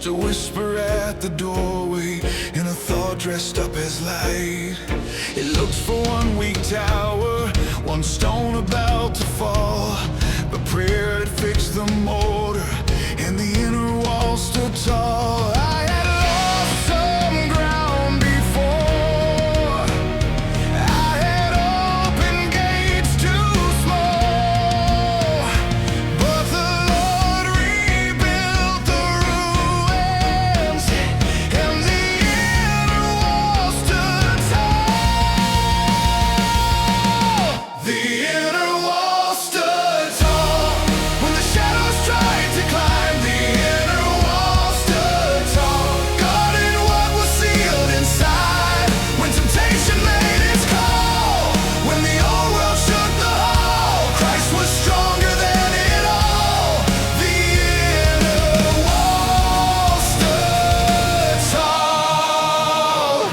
just a whisper at the doorway, and a thought dressed up as light. It looked for one weak tower, one stone about to fall, but prayer had fixed the mortar, and the inner wall stood tall. I had lost some ground before. I had opened gates too small, but the Lord rebuilt the ruins, and the inner wall stood tall. The inner wall stood tall when the shadows tried to climb. The inner wall stood tall, guarding what was sealed inside. When temptation made its call, when the old world shook the hall, Christ was stronger than it all. The inner wall stood tall.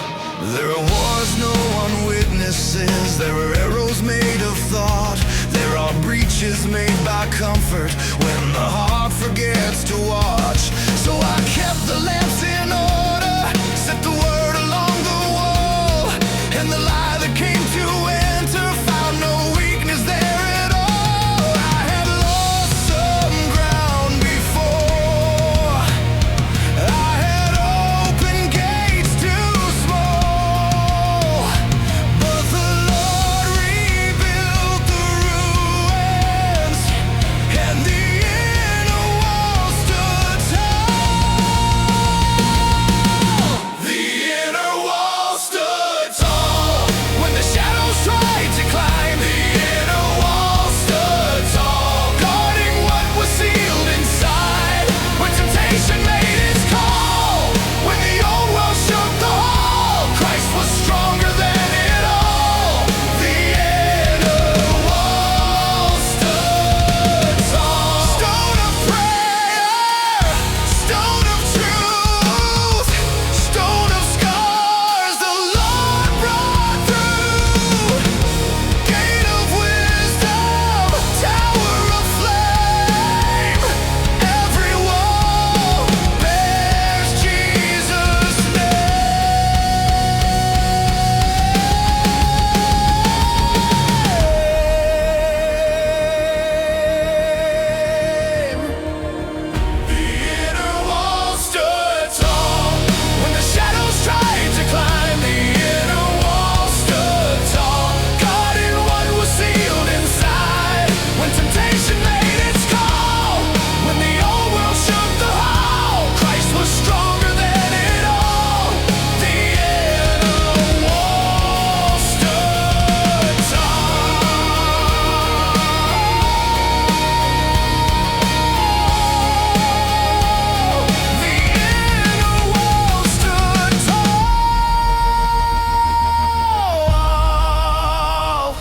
There was no one witnesses, there were arrows made of thought, there are breaches made by comfort when the heart forgets to watch. So I kept the lamps in order, set the word along the wall, and the lie that came to enter found no weakness there at all. I had lost some ground before. I had opened gates too small, but the Lord rebuilt the ruins, and the inner wall stood tall. The inner wall stood tall when the shadows tried to climb. The inner wall stood tall, guarding what was sealed inside. When temptation made its call, when the old world shook the hall, Christ was stronger than it all. The inner wall stood tall. Stone of prayer, stone of truth, stone of scars the Lord brought through. Gate of wisdom, tower of flame, every wall bears Jesus' name. The inner wall stood tall when the shadows tried to climb. The inner wall stood tall, guarding what was sealed inside. When temptation made its call, when the old world shook the hall, Christ was stronger than it all. The inner wall stood tall. The inner wall stood tall.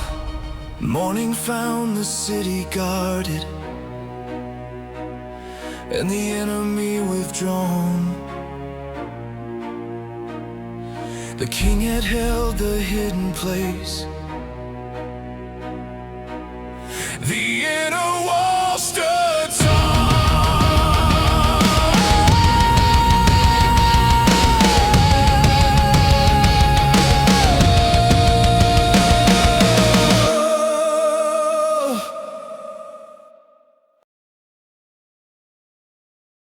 Morning found the city guarded, and the enemy withdrawn. The king had held the hidden place. The